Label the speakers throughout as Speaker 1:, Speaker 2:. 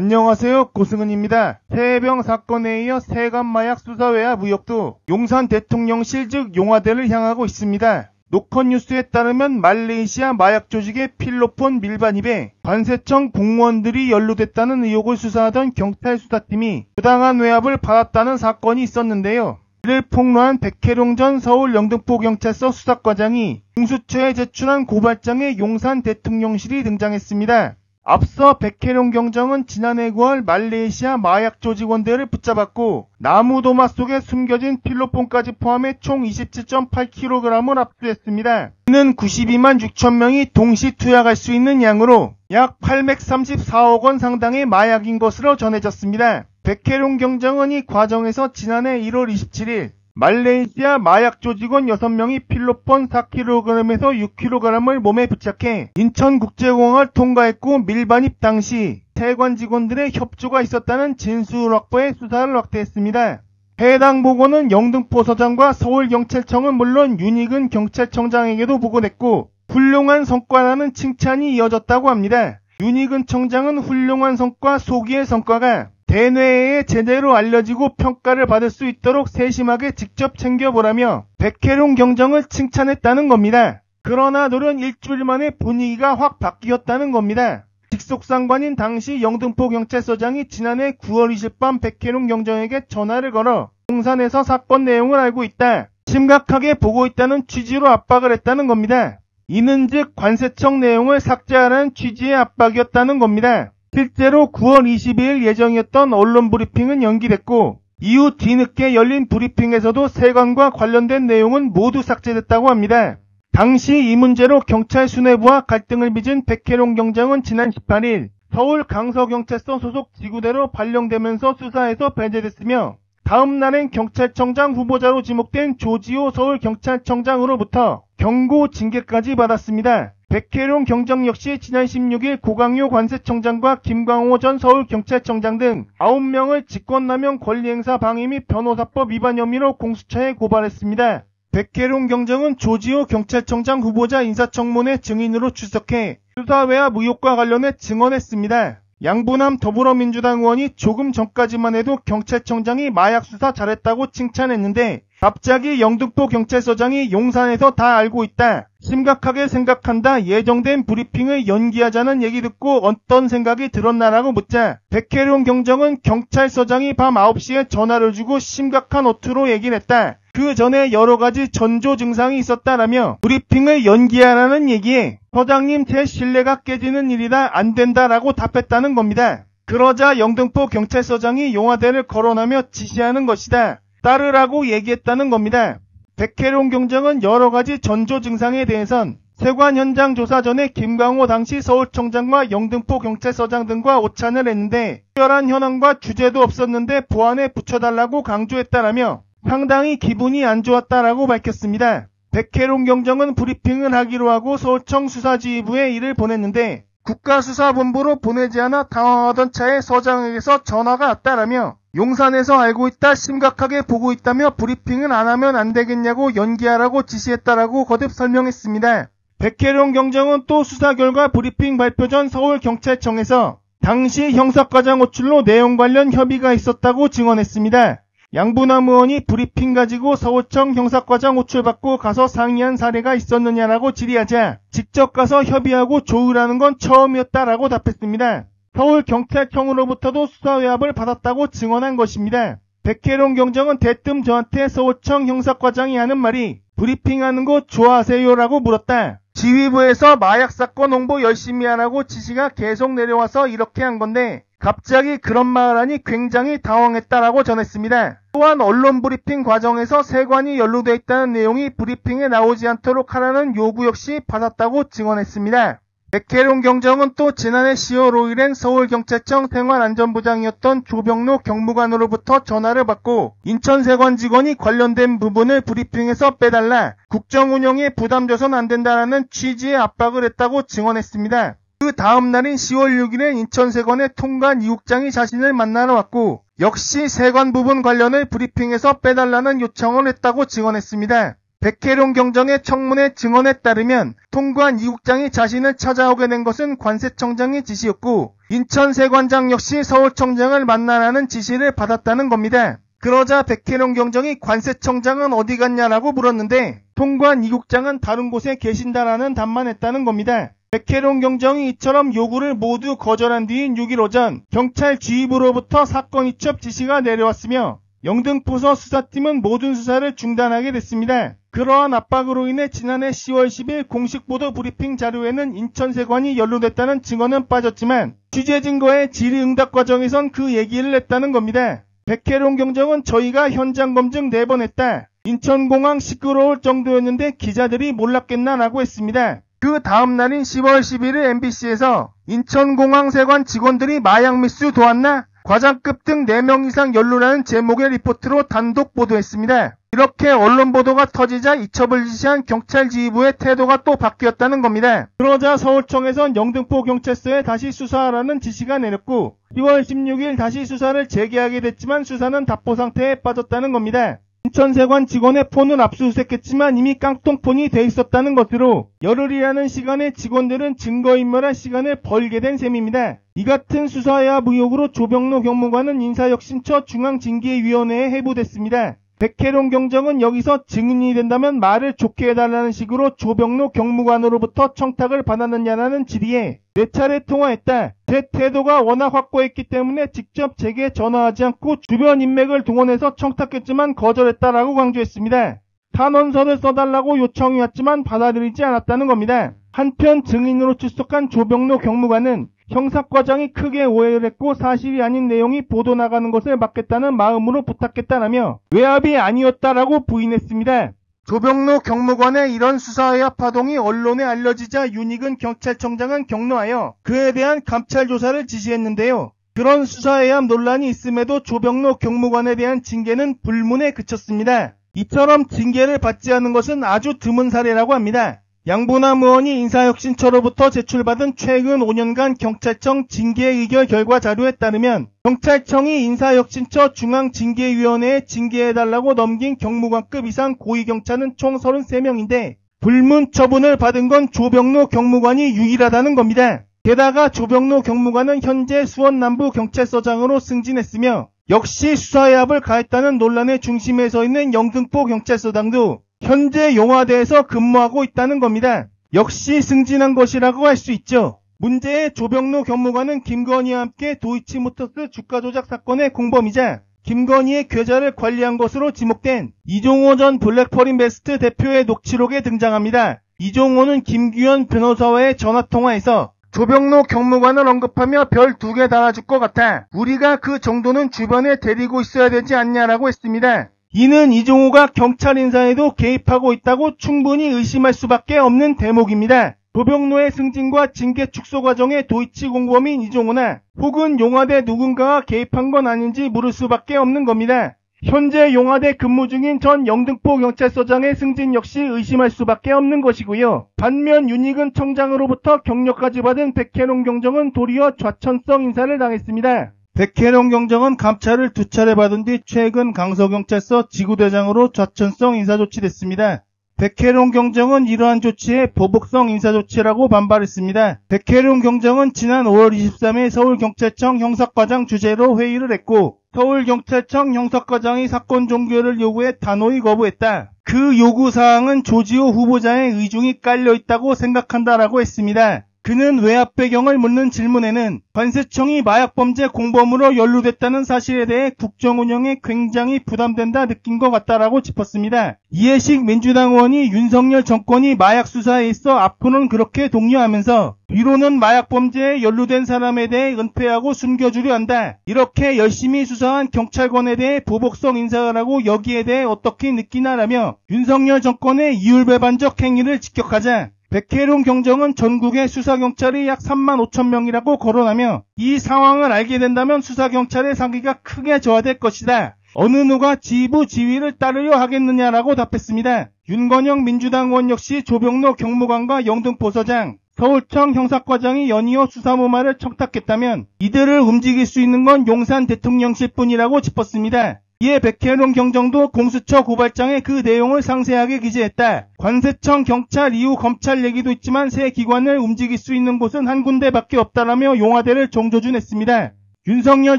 Speaker 1: 안녕하세요. 고승은입니다. 새해병 사건에 이어 세관 마약 수사회와 무역도 용산 대통령실 즉 용화대를 향하고 있습니다. 노컷 뉴스에 따르면 말레이시아 마약 조직의 필로폰 밀반입에 관세청 공무원들이 연루됐다는 의혹을 수사하던 경찰 수사팀이 부당한 외압을 받았다는 사건이 있었는데요. 이를 폭로한 백혜룡 전 서울 영등포경찰서 수사과장이 공수처에 제출한 고발장에 용산 대통령실이 등장했습니다. 앞서 백혜룡 경정은 지난해 9월 말레이시아 마약 조직원들을 붙잡았고 나무도마 속에 숨겨진 필로폰까지 포함해 총 27.8kg을 압수했습니다. 이는 92만 6천 명이 동시 투약할 수 있는 양으로 약 834억 원 상당의 마약인 것으로 전해졌습니다. 백혜룡 경정은 이 과정에서 지난해 1월 27일 말레이시아 마약 조직원 6명이 필로폰 4kg에서 6kg을 몸에 부착해 인천국제공항을 통과했고 밀반입 당시 세관 직원들의 협조가 있었다는 진술 확보에 수사를 확대했습니다. 해당 보고는 영등포서장과 서울경찰청은 물론 윤익은 경찰청장에게도 보고됐고 훌륭한 성과라는 칭찬이 이어졌다고 합니다. 윤익은 청장은 훌륭한 성과 소기의 성과가 대뇌에 제대로 알려지고 평가를 받을 수 있도록 세심하게 직접 챙겨보라며 백혜룡 경정을 칭찬했다는 겁니다. 그러나 노련 일주일 만에 분위기가 확 바뀌었다는 겁니다. 직속상관인 당시 영등포경찰서장이 지난해 9월 20일 밤 백혜룡 경정에게 전화를 걸어 용산에서 사건 내용을 알고 있다, 심각하게 보고 있다는 취지로 압박을 했다는 겁니다. 이는 즉 관세청 내용을 삭제하라는 취지의 압박이었다는 겁니다. 실제로 9월 22일 예정이었던 언론 브리핑은 연기됐고 이후 뒤늦게 열린 브리핑에서도 세관과 관련된 내용은 모두 삭제됐다고 합니다. 당시 이 문제로 경찰 수뇌부와 갈등을 빚은 백혜룡 경정은 지난 18일 서울 강서경찰서 소속 지구대로 발령되면서 수사에서 배제됐으며 다음 날엔 경찰청장 후보자로 지목된 조지호 서울경찰청장으로부터 경고 징계까지 받았습니다. 백혜룡 경정 역시 지난 16일 고강효 관세청장과 김광호 전 서울경찰청장 등 9명을 직권남용 권리행사 방해 및 변호사법 위반 혐의로 공수처에 고발했습니다. 백혜룡 경정은 조지호 경찰청장 후보자 인사청문회 증인으로 출석해 수사회와 무효과 관련해 증언했습니다. 양부남 더불어민주당 의원이 조금 전까지만 해도 경찰청장이 마약 수사 잘했다고 칭찬했는데 갑자기 영등포 경찰서장이 용산에서 다 알고 있다, 심각하게 생각한다, 예정된 브리핑을 연기하자는 얘기 듣고 어떤 생각이 들었나라고 묻자 백혜룡 경정은 경찰서장이 밤 9시에 전화를 주고 심각한 어투로 얘기를 했다, 그 전에 여러가지 전조 증상이 있었다라며 브리핑을 연기하라는 얘기에 서장님 제 신뢰가 깨지는 일이다, 안 된다라고 답했다는 겁니다. 그러자 영등포 경찰서장이 용화대를 거론하며 지시하는 것이다, 따르라고 얘기했다는 겁니다. 백혜룡 경정은 여러가지 전조 증상에 대해선 세관 현장 조사 전에 김광호 당시 서울청장과 영등포 경찰서장 등과 오찬을 했는데 특별한 현황과 주제도 없었는데 보안에 붙여달라고 강조했다라며 상당히 기분이 안 좋았다라고 밝혔습니다. 백혜룡 경정은 브리핑을 하기로 하고 서울청 수사지휘부에 이를 보냈는데 국가수사본부로 보내지 않아 당황하던 차에 서장에게서 전화가 왔다라며 용산에서 알고 있다, 심각하게 보고 있다며 브리핑은 안 하면 안 되겠냐고 연기하라고 지시했다라고 거듭 설명했습니다. 백혜룡 경정은 또 수사 결과 브리핑 발표 전 서울경찰청에서 당시 형사과장 호출로 내용 관련 협의가 있었다고 증언했습니다. 양부남 의원이 브리핑 가지고 서울청 형사과장 호출받고 가서 상의한 사례가 있었느냐라고 질의하자 직접 가서 협의하고 조율하는 건 처음이었다라고 답했습니다. 서울경찰청으로부터도 수사외압을 받았다고 증언한 것입니다. 백혜룡 경정은 대뜸 저한테 서울청 형사과장이 하는 말이 브리핑하는 거 좋아하세요라고 물었다. 지휘부에서 마약 사건 홍보 열심히 하라고 지시가 계속 내려와서 이렇게 한 건데 갑자기 그런 말을 하니 굉장히 당황했다라고 전했습니다. 또한 언론 브리핑 과정에서 세관이 연루되어 있다는 내용이 브리핑에 나오지 않도록 하라는 요구 역시 받았다고 증언했습니다. 백혜룡 경정은 또 지난해 10월 5일엔 서울경찰청 생활안전부장이었던 조병로 경무관으로부터 전화를 받고 인천세관 직원이 관련된 부분을 브리핑에서 빼달라, 국정운영에 부담 줘선 안 된다라는 취지의 압박을 했다고 증언했습니다. 그 다음 날인 10월 6일엔 인천세관의 통관 이국장이 자신을 만나러 왔고 역시 세관 부분 관련을 브리핑에서 빼달라는 요청을 했다고 증언했습니다. 백혜룡 경정의 청문회 증언에 따르면 통구한 이 국장이 자신을 찾아오게 된 것은 관세청장의 지시였고 인천세관장 역시 서울청장을 만나라는 지시를 받았다는 겁니다. 그러자 백혜룡 경정이 관세청장은 어디 갔냐라고 물었는데 통구한 이 국장은 다른 곳에 계신다라는 답만 했다는 겁니다. 백혜룡 경정이 이처럼 요구를 모두 거절한 뒤인 6일 오전 경찰 지휘부로부터 사건 이첩 지시가 내려왔으며 영등포서 수사팀은 모든 수사를 중단하게 됐습니다. 그러한 압박으로 인해 지난해 10월 10일 공식 보도 브리핑 자료에는 인천세관이 연루됐다는 증언은 빠졌지만 취재 증거의 질의응답 과정에선 그 얘기를 했다는 겁니다. 백혜룡 경정은 저희가 현장 검증 4번 했다. 인천공항 시끄러울 정도였는데 기자들이 몰랐겠나라고 했습니다. 그 다음 날인 10월 11일 MBC에서 인천공항 세관 직원들이 마약 미수 도왔나? 과장급 등 4명 이상 연루라는 제목의 리포트로 단독 보도했습니다. 이렇게 언론 보도가 터지자 이첩을 지시한 경찰 지휘부의 태도가 또 바뀌었다는 겁니다. 그러자 서울청에선 영등포 경찰서에 다시 수사하라는 지시가 내렸고 10월 16일 다시 수사를 재개하게 됐지만 수사는 답보 상태에 빠졌다는 겁니다. 인천세관 직원의 폰은 압수수색했지만 이미 깡통폰이 돼 있었다는 것으로 열흘이라는 시간에 직원들은 증거인멸할 시간을 벌게 된 셈입니다. 이 같은 수사와 무역으로 조병로 경무관은 인사혁신처 중앙징계위원회에 해부됐습니다. 백혜룡 경정은 여기서 증인이 된다면 말을 좋게 해달라는 식으로 조병로 경무관으로부터 청탁을 받았느냐라는 질의에 4차례 통화했다. 제 태도가 워낙 확고했기 때문에 직접 제게 전화하지 않고 주변 인맥을 동원해서 청탁했지만 거절했다라고 강조했습니다. 탄원서를 써달라고 요청이 왔지만 받아들이지 않았다는 겁니다. 한편 증인으로 출석한 조병로 경무관은 형사과장이 크게 오해를 했고 사실이 아닌 내용이 보도 나가는 것을 막겠다는 마음으로 부탁했다라며 외압이 아니었다라고 부인했습니다. 조병로 경무관의 이런 수사의 파동이 언론에 알려지자 윤익은 경찰청장은 격노하여 그에 대한 감찰 조사를 지시했는데요. 그런 수사해야 논란이 있음에도 조병로 경무관에 대한 징계는 불문에 그쳤습니다. 이처럼 징계를 받지 않은 것은 아주 드문 사례라고 합니다. 양분남 의원이 인사혁신처로부터 제출받은 최근 5년간 경찰청 징계의결 결과 자료에 따르면 경찰청이 인사혁신처 중앙징계위원회에 징계해달라고 넘긴 경무관급 이상 고위경찰은 총 33명인데 불문 처분을 받은 건 조병로 경무관이 유일하다는 겁니다. 게다가 조병로 경무관은 현재 수원남부경찰서장으로 승진했으며 역시 수사해압을 가했다는 논란의 중심에 서 있는 영등포 경찰서장도 현재 용화대에서 근무하고 있다는 겁니다. 역시 승진한 것이라고 할 수 있죠. 문제의 조병로 경무관은 김건희와 함께 도이치모터스 주가 조작 사건의 공범이자 김건희의 계좌를 관리한 것으로 지목된 이종호 전 블랙퍼린베스트 대표의 녹취록에 등장합니다. 이종호는 김규현 변호사와의 전화통화에서 조병로 경무관을 언급하며 별 2개 달아줄 것 같아. 우리가 그 정도는 주변에 데리고 있어야 되지 않냐라고 했습니다. 이는 이종호가 경찰 인사에도 개입하고 있다고 충분히 의심할 수밖에 없는 대목입니다. 조병로의 승진과 징계 축소 과정의 도이치 공범인 이종호나 혹은 용화대 누군가가 개입한 건 아닌지 물을 수밖에 없는 겁니다. 현재 용화대 근무 중인 전 영등포 경찰서장의 승진 역시 의심할 수밖에 없는 것이고요. 반면 윤익은 청장으로부터 경력까지 받은 백혜룡 경정은 도리어 좌천성 인사를 당했습니다. 백혜룡 경정은 감찰을 2차례 받은 뒤 최근 강서경찰서 지구대장으로 좌천성 인사조치됐습니다. 백혜룡 경정은 이러한 조치에 보복성 인사조치라고 반발했습니다. 백혜룡 경정은 지난 5월 23일 서울경찰청 형사과장 주재로 회의를 했고 서울경찰청 형사과장이 사건 종결을 요구해 단호히 거부했다. 그 요구사항은 조지호 후보자의 의중이 깔려있다고 생각한다라고 했습니다. 그는 외압 배경을 묻는 질문에는 관세청이 마약범죄 공범으로 연루됐다는 사실에 대해 국정운영에 굉장히 부담된다 느낀 것 같다라고 짚었습니다. 이해식 민주당 의원이 윤석열 정권이 마약 수사에 있어 앞으로는 그렇게 독려하면서 뒤로는 마약범죄에 연루된 사람에 대해 은폐하고 숨겨주려 한다. 이렇게 열심히 수사한 경찰관에 대해 보복성 인사를 하고 여기에 대해 어떻게 느끼나라며 윤석열 정권의 이율배반적 행위를 직격하자 백혜룡 경정은 전국의 수사경찰이 약 3만 5천 명이라고 거론하며 이 상황을 알게 된다면 수사경찰의 상기가 크게 저하될 것이다. 어느 누가 지휘부 지휘를 따르려 하겠느냐라고 답했습니다. 윤건영 민주당 의원 역시 조병로 경무관과 영등포서장, 서울청 형사과장이 연이어 수사무마를 청탁했다면 이들을 움직일 수 있는 건 용산 대통령실뿐이라고 짚었습니다. 이에 백혜룡 경정도 공수처 고발장에 그 내용을 상세하게 기재했다. 관세청, 경찰, 이후 검찰 얘기도 있지만 새 기관을 움직일 수 있는 곳은 한 군데밖에 없다라며 용화대를 정조준했습니다. 윤석열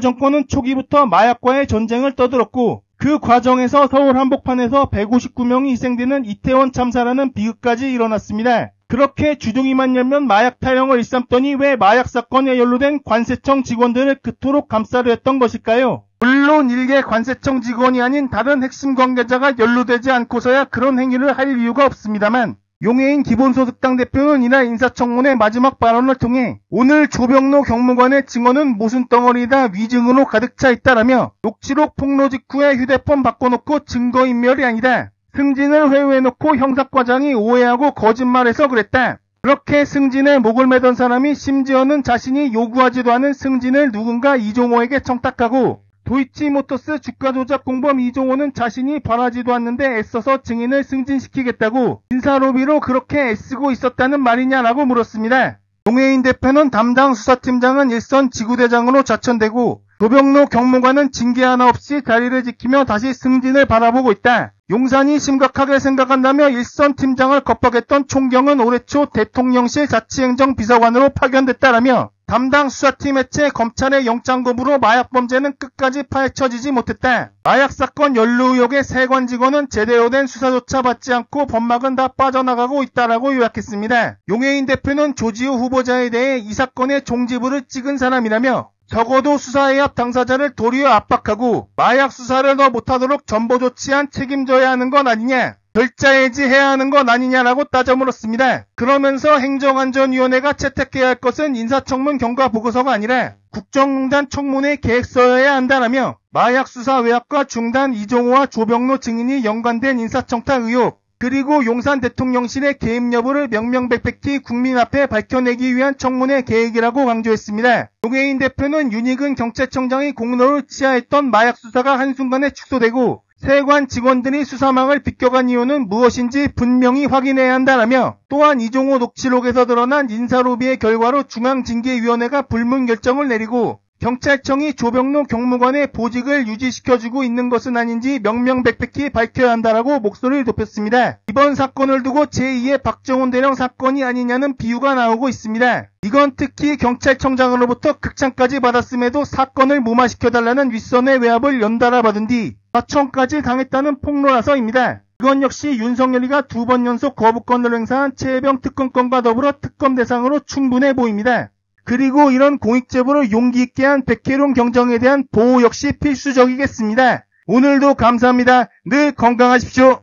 Speaker 1: 정권은 초기부터 마약과의 전쟁을 떠들었고 그 과정에서 서울 한복판에서 159명이 희생되는 이태원 참사라는 비극까지 일어났습니다. 그렇게 주둥이만 열면 마약 타령을 일삼더니 왜 마약 사건에 연루된 관세청 직원들을 그토록 감싸려 했던 것일까요? 물론 일개 관세청 직원이 아닌 다른 핵심 관계자가 연루되지 않고서야 그런 행위를 할 이유가 없습니다만 용해인 기본소득당 대표는 이날 인사청문회 마지막 발언을 통해 오늘 조병로 경무관의 증언은 모순덩어리다 위증으로 가득 차 있다라며 녹취록 폭로 직후에 휴대폰 바꿔놓고 증거인멸이 아니다. 승진을 회유해놓고 형사과장이 오해하고 거짓말해서 그랬다. 그렇게 승진에 목을 매던 사람이 심지어는 자신이 요구하지도 않은 승진을 누군가 이종호에게 청탁하고 도이치모터스 주가 조작 공범 이종호는 자신이 바라지도 않는데 애써서 증인을 승진시키겠다고 인사로비로 그렇게 애쓰고 있었다는 말이냐라고 물었습니다. 용해인 대표는 담당 수사팀장은 일선 지구대장으로 좌천되고 조병로 경무관은 징계 하나 없이 자리를 지키며 다시 승진을 바라보고 있다. 용산이 심각하게 생각한다며 일선 팀장을 겁박했던 총경은 올해 초 대통령실 자치행정비서관으로 파견됐다라며 담당 수사팀 해체 검찰의 영장거부로 마약범죄는 끝까지 파헤쳐지지 못했다. 마약 사건 연루 의혹의 세관 직원은 제대로 된 수사조차 받지 않고 법막은 다 빠져나가고 있다라고 요약했습니다. 용해인 대표는 조지우 후보자에 대해 이 사건의 종지부를 찍은 사람이라며 적어도 수사해압 당사자를 도리어 압박하고 마약 수사를 더 못하도록 전보 조치한 책임져야 하는 건 아니냐, 결자해지해야 하는 건 아니냐라고 따져 물었습니다. 그러면서 행정안전위원회가 채택해야 할 것은 인사청문 경과 보고서가 아니라 국정농단 청문회 계획서여야 한다라며 마약 수사 외압과 중단 이종호와 조병로 증인이 연관된 인사청탁 의혹 그리고 용산 대통령실의 개입 여부를 명명백백히 국민 앞에 밝혀내기 위한 청문회 계획이라고 강조했습니다. 용해인 대표는 윤익은 경찰청장이 공로를 취하했던 마약 수사가 한순간에 축소되고 세관 직원들이 수사망을 비껴간 이유는 무엇인지 분명히 확인해야 한다라며 또한 이종호 녹취록에서 드러난 인사로비의 결과로 중앙징계위원회가 불문 결정을 내리고 경찰청이 조병로 경무관의 보직을 유지시켜주고 있는 것은 아닌지 명명백백히 밝혀야 한다라고 목소리를 높였습니다. 이번 사건을 두고 제2의 박정훈 대령 사건이 아니냐는 비유가 나오고 있습니다. 이건 특히 경찰청장으로부터 극찬까지 받았음에도 사건을 무마시켜달라는 윗선의 외압을 연달아 받은 뒤 사청까지 당했다는 폭로라서입니다. 이건 역시 윤석열이가 2번 연속 거부권을 행사한 최혜병 특검건과 더불어 특검 대상으로 충분해 보입니다. 그리고 이런 공익제보를 용기 있게 한 백혜룡 경정에 대한 보호 역시 필수적이겠습니다. 오늘도 감사합니다. 늘 건강하십시오.